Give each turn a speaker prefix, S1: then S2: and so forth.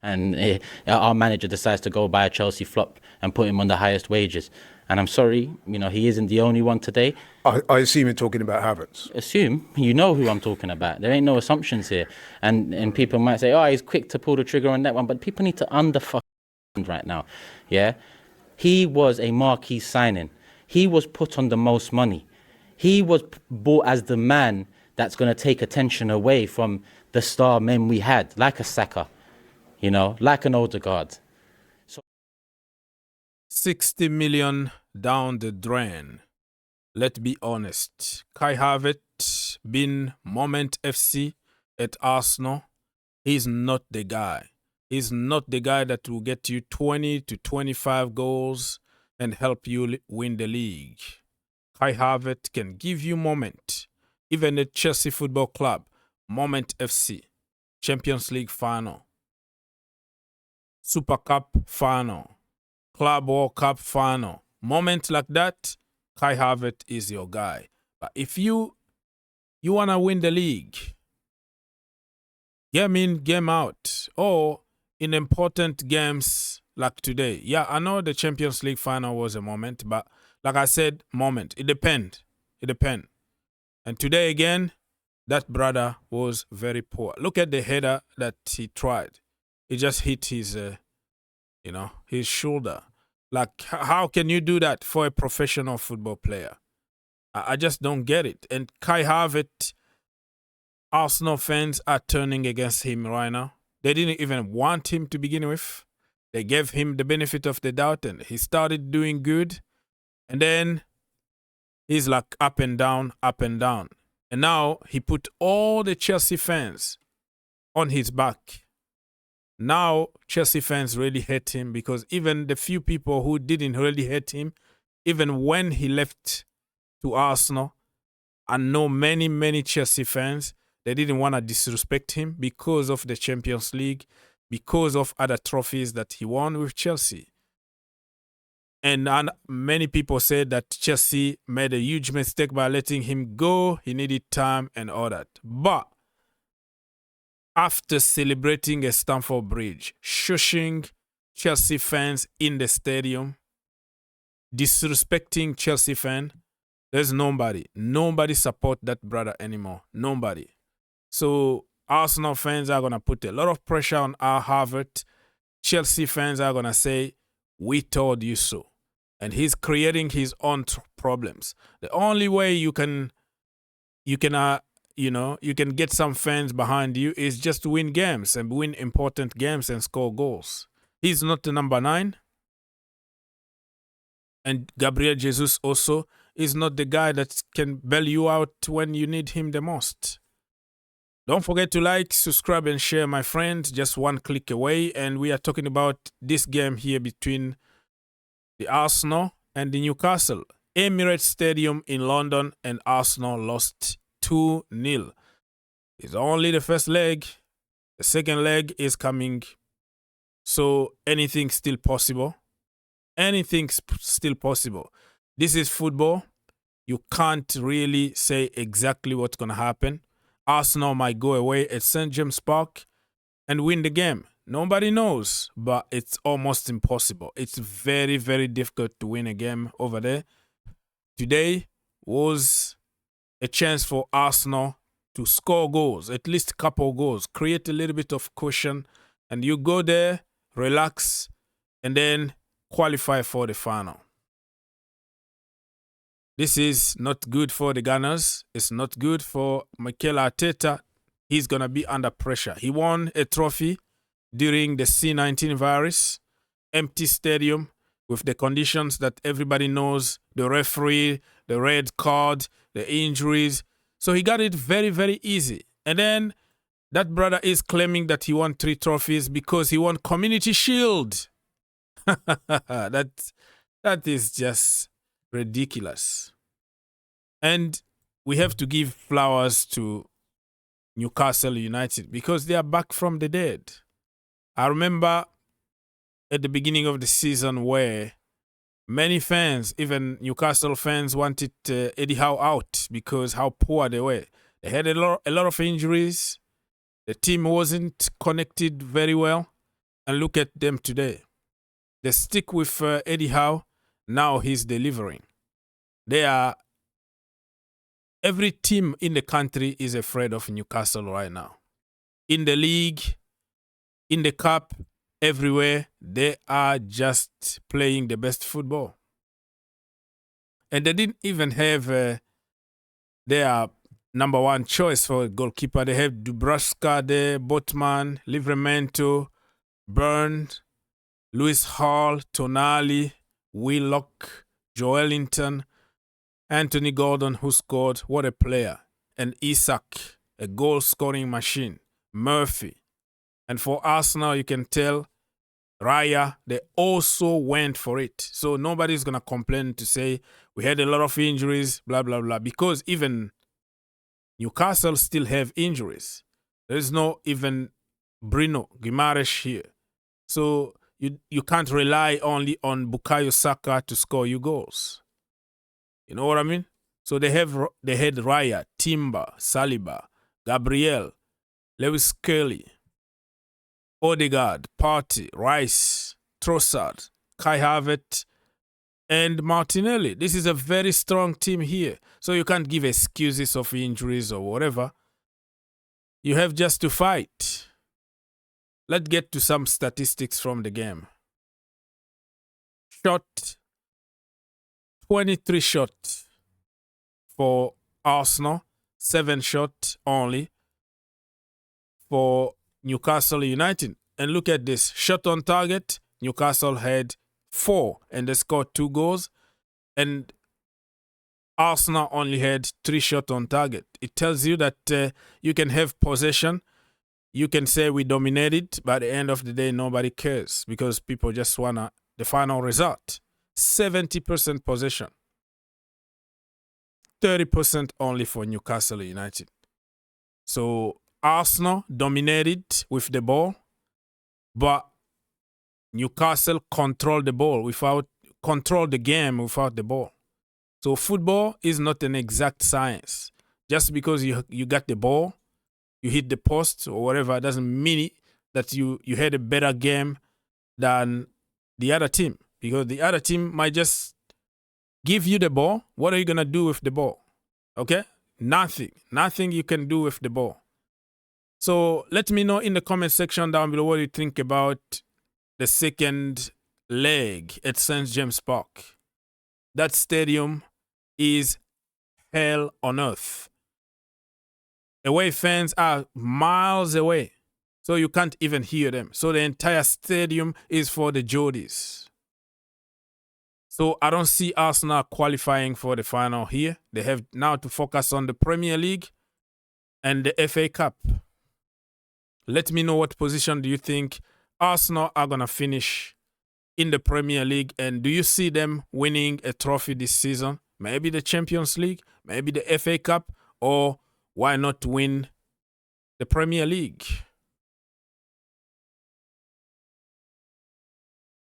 S1: and our manager decides to go buy a Chelsea flop and put him on the highest wages. And I'm sorry, he isn't the only one today.
S2: I assume you're talking about Havertz.
S1: Assume, you know who I'm talking about. There ain't no assumptions here. And people might say, oh, he's quick to pull the trigger on that one. But people need to right now. Yeah? He was a marquee signing. He was put on the most money. He was bought as the man that's going to take attention away from the star men we had, like a Saka, like an Odegaard.
S3: 60 million down the drain. Let's be honest. Kai Havertz been Moment FC at Arsenal. He's not the guy. He's not the guy that will get you 20 to 25 goals and help you win the league. Kai Havertz can give you moment. Even at Chelsea Football Club, Moment FC, Champions League final, Super Cup final, Club World Cup final. Moment like that, Kai Havertz is your guy. But if you want to win the league, game in, game out, or in important games like today. Yeah, I know the Champions League final was a moment, but like I said, moment. It depends. And today again, that brother was very poor. Look at the header that he tried. He just hit his, his shoulder. Like, how can you do that for a professional football player? I just don't get it. And Kai Havertz, Arsenal fans are turning against him right now. They didn't even want him to begin with. They gave him the benefit of the doubt, and he started doing good. And then he's like up and down, up and down. And now he put all the Chelsea fans on his back. Now Chelsea fans really hate him, because even the few people who didn't really hate him, even when he left to Arsenal, I know many Chelsea fans, they didn't want to disrespect him because of the Champions League, because of other trophies that he won with Chelsea. And many people said that Chelsea made a huge mistake by letting him go. He needed time and all that. But after celebrating at Stamford Bridge, shushing Chelsea fans in the stadium, disrespecting Chelsea fans, there's nobody support that brother anymore. Nobody. So Arsenal fans are going to put a lot of pressure on our Havertz. Chelsea fans are going to say, we told you so. And he's creating his own problems. The only way you can get some fans behind you is just to win games and win important games and score goals. He's not the number 9. And Gabriel Jesus also is not the guy that can bail you out when you need him the most. Don't forget to like, subscribe, and share, my friend. Just one click away. And we are talking about this game here between the Arsenal and the Newcastle. Emirates Stadium in London, and Arsenal lost 2-0. It's only the first leg. The second leg is coming. So anything's still possible. Anything's still possible. This is football. You can't really say exactly what's going to happen. Arsenal might go away at St. James Park and win the game. Nobody knows, but it's almost impossible. It's very, very difficult to win a game over there. Today was a chance for Arsenal to score goals, at least a couple goals, create a little bit of cushion, and you go there, relax, and then qualify for the final. This is not good for the Gunners. It's not good for Mikel Arteta. He's going to be under pressure. He won a trophy during the C-19 virus, empty stadium with the conditions that everybody knows, the referee, the red card, the injuries. So he got it very, very easy. And then that brother is claiming that he won 3 trophies because he won Community Shield. That is just ridiculous. And we have to give flowers to Newcastle United because they are back from the dead. I remember at the beginning of the season where many fans, even Newcastle fans, wanted Eddie Howe out because how poor they were. They had a lot of injuries. The team wasn't connected very well. And look at them today. They stick with Eddie Howe. Now he's delivering. Every team in the country is afraid of Newcastle right now. In the league, in the cup, everywhere, they are just playing the best football. And they didn't even have their number one choice for a goalkeeper. They have Dubravka there, Botman, Livramento, Burns, Lewis Hall, Tonali, Willock, Joelinton, Anthony Gordon, who scored. What a player. And Isak, a goal-scoring machine. Murphy. And for Arsenal, you can tell, Raya, they also went for it. So nobody's going to complain to say, we had a lot of injuries, blah, blah, blah. Because even Newcastle still have injuries. There's no even Bruno Guimaraes here. So you can't rely only on Bukayo Saka to score you goals. You know what I mean? So they had Raya, Timber, Saliba, Gabriel, Lewis Kelly, Odegaard, Partey, Rice, Trossard, Kai Havertz, and Martinelli. This is a very strong team here. So you can't give excuses of injuries or whatever. You have just to fight. Let's get to some statistics from the game. Shot, 23 shots for Arsenal, 7 shots only for Newcastle United. And look at this. Shot on target, Newcastle had 4 and they scored 2 goals. And Arsenal only had 3 shots on target. It tells you that you can have possession. You can say we dominated, but at the end of the day, nobody cares because people just want the final result. 70% possession. 30% only for Newcastle United. So Arsenal dominated with the ball, but Newcastle controlled the game without the ball. So football is not an exact science. Just because you got the ball, you hit the post or whatever, doesn't mean that you had a better game than the other team. Because the other team might just give you the ball. What are you going to do with the ball? Okay? Nothing. Nothing you can do with the ball. So let me know in the comment section down below what you think about the second leg at St. James Park. That stadium is hell on earth. Away fans are miles away, so you can't even hear them. So the entire stadium is for the Geordies. So I don't see Arsenal qualifying for the final here. They have now to focus on the Premier League and the FA Cup. Let me know what position do you think Arsenal are going to finish in the Premier League, and do you see them winning a trophy this season? Maybe the Champions League, maybe the FA Cup, or why not win the Premier League?